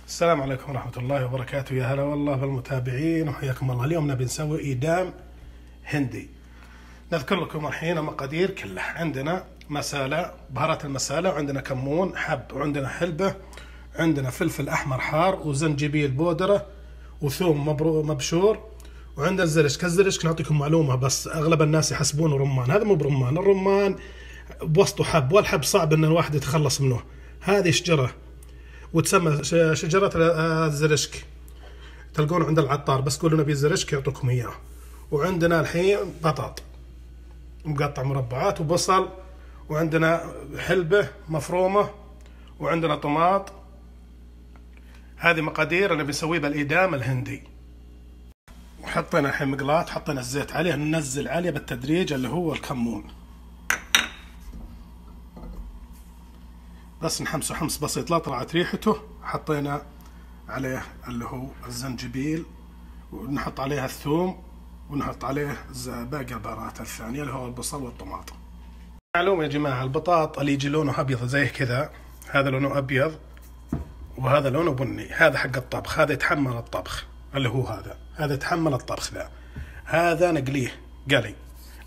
السلام عليكم ورحمة الله وبركاته. يا هلا والله بالمتابعين وحياكم الله. اليوم نبي نسوي إيدام هندي. نذكر لكم الحين مقادير كلها. عندنا مسالة، بهارات المسالة، وعندنا كمون حب، وعندنا حلبة، عندنا فلفل أحمر حار، وزنجبيل بودرة، وثوم مبشور، وعندنا الزرشك. الزرشك نعطيكم معلومة بس أغلب الناس يحسبونه رمان، هذا مو برمان. الرمان بوسطه حب، والحب صعب أن الواحد يتخلص منه. هذه شجرة وتسمى شجرة الزرشك، تلقونه عند العطار، بس قولوا نبي الزرشك يعطوكم إياه. وعندنا الحين بطاط مقطع مربعات، وبصل، وعندنا حلبة مفرومة، وعندنا طماط. هذه مقادير اللي بنسويه بالإيدام الهندي. وحطينا الحين مقلاة، حطينا الزيت عليه، ننزل عليه بالتدريج اللي هو الكمون، بس نحمسه حمس بسيط لا طلعت ريحته. حطينا عليه اللي هو الزنجبيل، ونحط عليها الثوم، ونحط عليه باقي البهارات الثانية اللي هو البصل والطماطم. معلومة يا جماعة، البطاط اللي يجي لونه أبيض زي كذا، هذا لونه أبيض وهذا لونه بني، هذا حق الطبخ، هذا يتحمل الطبخ اللي هو هذا يتحمل الطبخ. هذا نقليه قلي،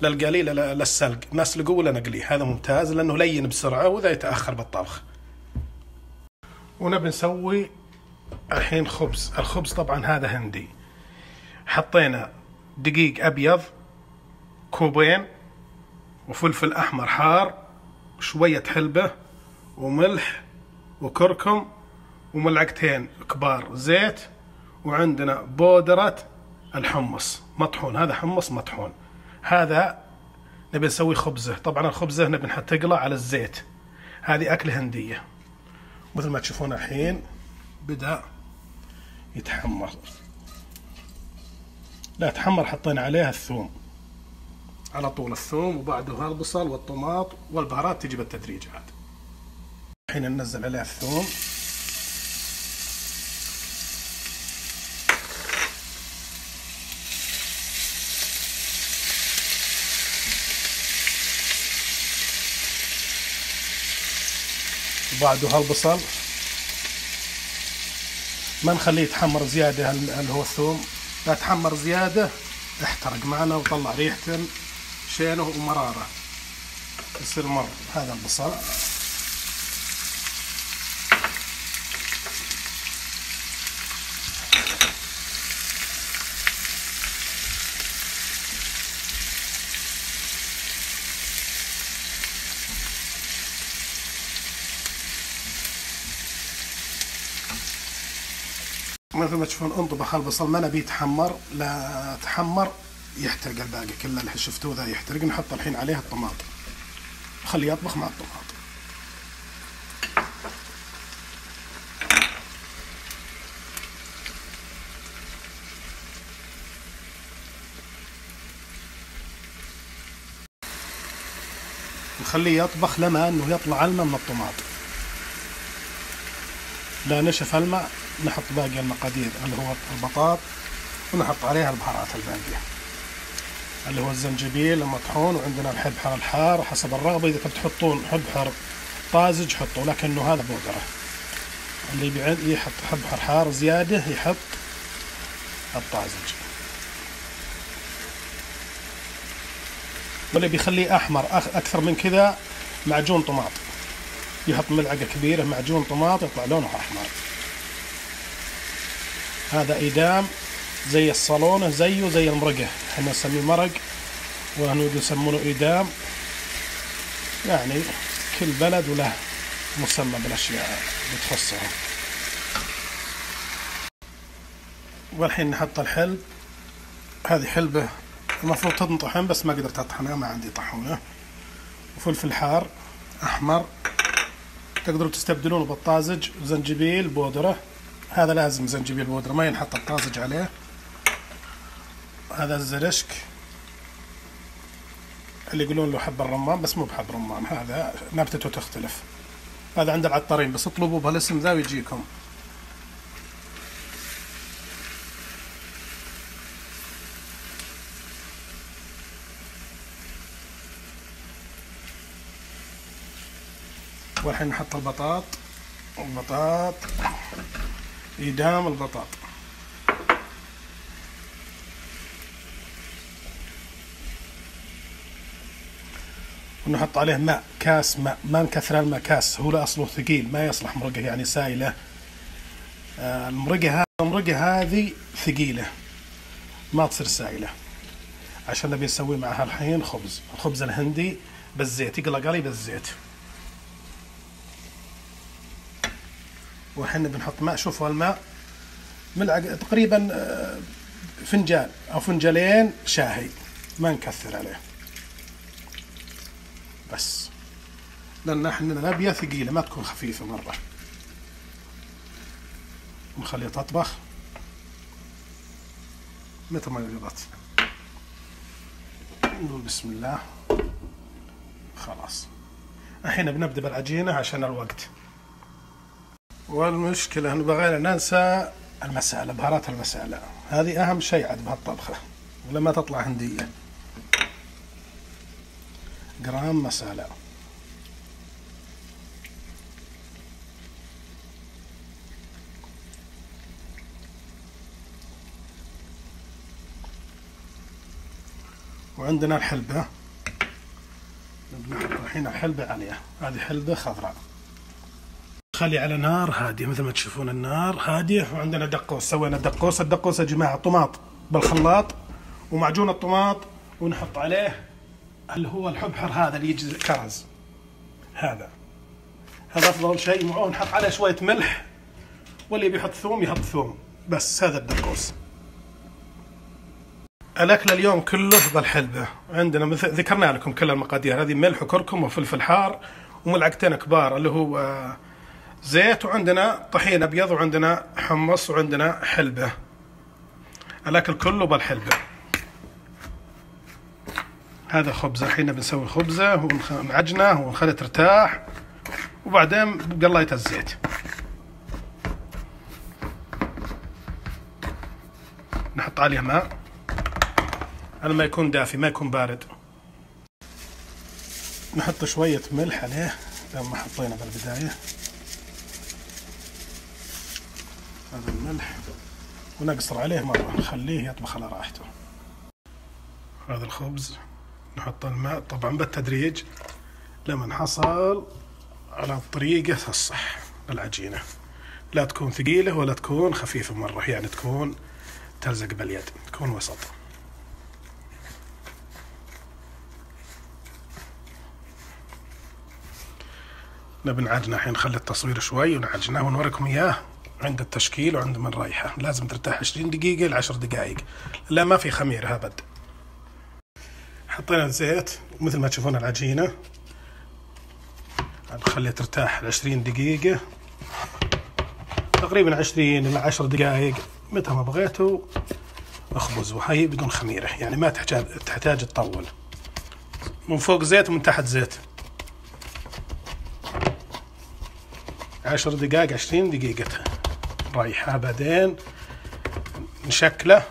لا القلي لا السلق، نسلقه ولا نقليه. هذا ممتاز لأنه لين بسرعة وذا يتأخر بالطبخ. ونبي نسوي الحين خبز. الخبز طبعا هذا هندي. حطينا دقيق أبيض كوبين، وفلفل أحمر حار، وشوية حلبة، وملح، وكركم، وملعقتين كبار زيت، وعندنا بودرة الحمص مطحون. هذا حمص مطحون. هذا نبي نسوي خبزة. طبعا الخبزة نبي نحط تقلى على الزيت. هذه أكلة هندية. مثل ما تشوفون الحين بدأ يتحمر. لا تحمر، حطينا عليها الثوم على طول، الثوم، وبعده البصل والطماط، والبهارات تجي بالتدريج عاد. الحين ننزل عليها الثوم، وبعده البصل. ما نخليه يتحمر زيادة اللي هو الثوم، لا تحمر زيادة احترق معنا وطلع ريحة شينه ومرارة، يصير مر. هذا البصل مثل ما تشوفون انطبخ البصل، ما نبي يتحمر، لا تحمر يحترق الباقي كله اللي شفتوه ذا يحترق. نحط الحين عليه الطماطم، خليه يطبخ مع الطماطم. نخليه يطبخ لما انه يطلع الماء من الطماطم. لا نشف الماء نحط باقي المقادير اللي هو البطاط، ونحط عليها البهارات الباقية اللي هو الزنجبيل المطحون، وعندنا الحبحر الحار حسب الرغبة. إذا تحطون حبحر طازج حطوا، لكنه هذا بودرة. اللي يحط حبحر حار زيادة يحط الطازج، واللي بيخليه أحمر أكثر من كذا معجون طماط، يحط ملعقة كبيرة معجون طماط يطلع لونه أحمر. هذا إيدام زي الصالونة، زيه زي المرقة، احنا نسميه مرق وهنود يسمونه إيدام. يعني كل بلد وله مسمى بالأشياء بتخصها. والحين نحط الحلب. هذه حلبة المفروض تنطحن بس ما قدرت أطحنها، ما عندي طحونة. وفلفل حار أحمر، تقدروا تستبدلونه بالطازج. وزنجبيل بودرة، هذا لازم زنجبيل بودرة، ما ينحط الطازج عليه. هذا الزرشك اللي يقولون له حب الرمان، بس مو بحب رمان، هذا نبتته تختلف. هذا عند العطارين، بس اطلبوا بهالاسم ذا ويجيكم. والحين نحط البطاط إيدام البطاط. ونحط عليه ماء، كاس ماء، ما نكثر الماء، كاس، هو أصله ثقيل ما يصلح مرقة يعني سائلة. المرقة هذه ثقيلة ما تصير سائلة، عشان نبي نسوي معها الحين خبز، الخبز الهندي بالزيت، يقلى قلي بالزيت. والحين بنحط ماء، شوفوا الماء ملعقة تقريبا فنجان أو فنجالين شاهي، ما نكثر عليه بس، لأن احنا نبيها ثقيلة ما تكون خفيفة مرة. نخليها تطبخ متى ما قضت. نقول بسم الله. خلاص الحين بنبدأ بالعجينة عشان الوقت. والمشكلة انه بغينا ننسى المسالة، بهارات المسالة هذه أهم شيء عاد بهالطبخة لما تطلع هندية. جرام مسالة، وعندنا الحلبة، بنحط الحين الحلبة عليها، هذه حلبة خضراء. خلي على نار هادية مثل ما تشوفون النار هادية. وعندنا دقوس، سوينا دقوس. الدقوس يا جماعة طماط بالخلاط ومعجون الطماط، ونحط عليه اللي هو الحبحر هذا اللي يجي كرز، هذا أفضل شيء. ونحط عليه شوية ملح، واللي بيحط ثوم يحط ثوم، بس هذا الدقوس. الأكل اليوم كله بالحلبة. عندنا مثل ذكرنا لكم كل المقادير هذه، ملح وكركم وفلفل حار وملعقتين كبار اللي هو زيت، وعندنا طحين أبيض، وعندنا حمص، وعندنا حلبة. الأكل كله بالحلبة. هذا خبزة، الحين بنسوي خبزة ونعجنه ونخليه ترتاح، وبعدين بقلاية الزيت نحط عليه ماء، ما يكون دافي ما يكون بارد. نحط شوية ملح عليه لما حطينا بالبداية، هذا الملح، ونقصر عليه مرة نخليه يطبخ على راحته. هذا الخبز نحط الماء طبعا بالتدريج لما نحصل على الطريقة الصح بالعجينة، لا تكون ثقيلة ولا تكون خفيفة مرة، يعني تكون تلزق باليد، تكون وسط. نبي نعجنه الحين، نخلي التصوير شوي ونعجنه ونوريكم اياه عند التشكيل وعند من رايحه. لازم ترتاح 20 دقيقة ل 10 دقائق، لا ما في خمير ابد. حطينا الزيت مثل ما تشوفون العجينة، نخليها ترتاح 20 دقيقة تقريبا، 20 إلى 10 دقائق متى ما بغيتوا. اخبز وهي بدون خميرة، يعني ما تحتاج تطول. من فوق زيت ومن تحت زيت. 10 دقائق 20 دقيقة رايحة، بعدين نشكله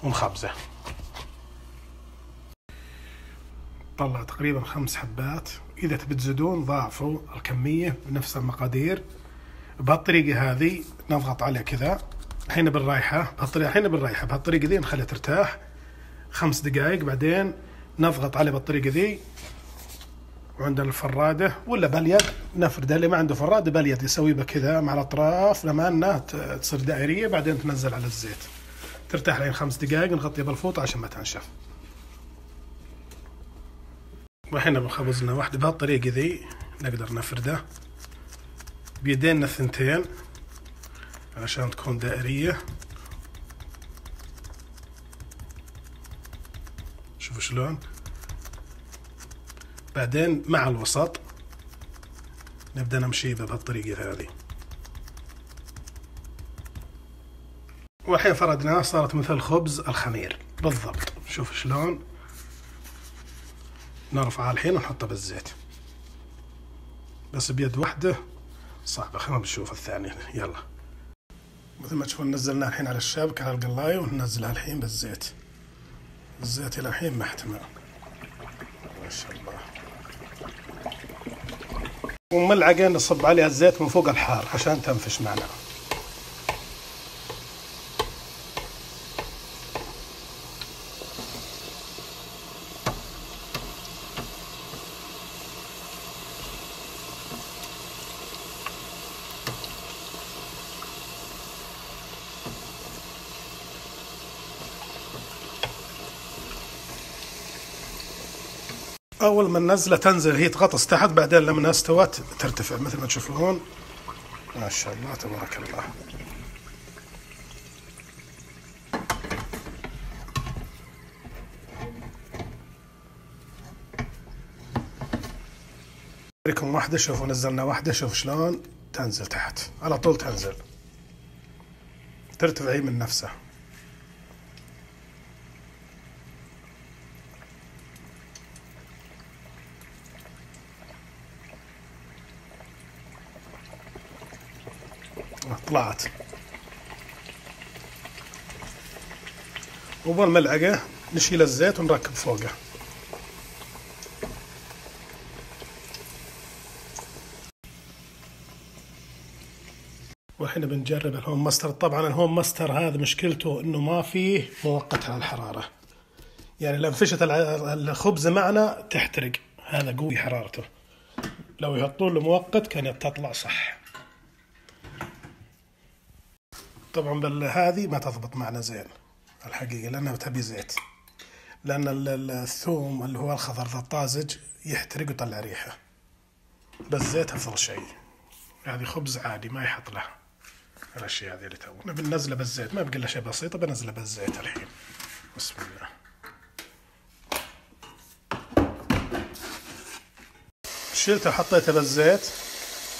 ونخبزه. طلع تقريبا 5 حبات، إذا تبي تزيدون ضاعفوا الكمية بنفس المقادير. بهالطريقة هذه نضغط عليه كذا، الحين بالرايحة بهالطريقة ذي نخليها ترتاح 5 دقائق، بعدين نضغط عليه بالطريقة ذي. وعندنا الفرادة ولا باليد نفردها، اللي ما عنده فرادة باليد يسوي بكذا مع الأطراف لما أنها تصير دائرية، بعدين تنزل على الزيت ترتاح لين 5 دقائق، نغطيها بالفوطة عشان ما تنشف. والحين بنخبز لنا واحدة بهالطريقة ذي، نقدر نفرده بيدينا الثنتين عشان تكون دائرية. شوفوا شلون. بعدين مع الوسط نبدأ نمشي بهالطريقة هذه. والحين فردناها صارت مثل خبز الخمير بالضبط. شوف شلون. نرفعها الحين ونحطها بالزيت، بس بيد واحدة صعبة. خلينا نشوف الثانية. يلا مثل ما تشوفون نزلناها الحين على الشبكة على القلاية، وننزلها الحين بالزيت. الزيت إلى الحين ما احتمل، ما شاء الله. وملعقة نصب عليها الزيت من فوق الحار عشان تنفش معنا. أول ما ننزله تنزل هي تغطس تحت، بعدين لما استوت ترتفع مثل ما تشوفون. ما شاء الله تبارك الله. لكم واحدة، شوفوا نزلنا واحدة، شوف شلون تنزل تحت على طول، تنزل ترتفع هي من نفسها. طلعت. وبالملعقة نشيل الزيت ونركب فوقه. والحين بنجرب الهوم ماستر. طبعا الهوم ماستر هذا مشكلته انه ما فيه مؤقت على الحرارة، يعني لو انفشت الخبز معنا تحترق، هذا قوي حرارته. لو يحطون له مؤقت كانت تطلع صح. طبعا هذه ما تضبط معنا زين الحقيقة، لأنها تبي زيت، لأن الثوم اللي هو الخضر الطازج يحترق ويطلع ريحة، بس زيت أفضل شيء. هذه خبز عادي ما يحط له الأشياء هذه اللي تونا بننزله بالزيت، ما بقي له شيء بسيط، بنزله بالزيت الحين. بسم الله. شلته وحطيته بالزيت،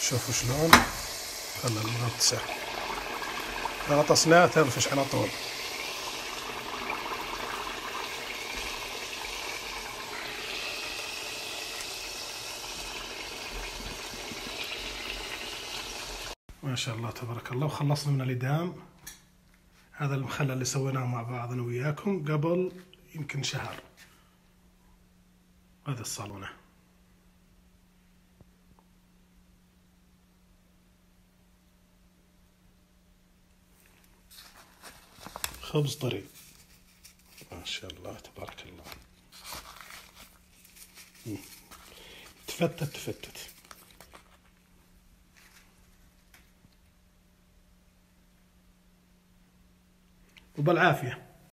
شوفوا شلون خلى المغطسة، غطسناه تنفش على طول. ما شاء الله تبارك الله. وخلصنا من الإدام. هذا المخلل اللي سويناه مع بعض أنا وياكم قبل يمكن شهر. هذا الصالونة خبز طري. ما شاء الله تبارك الله. تفتت. وبالعافية.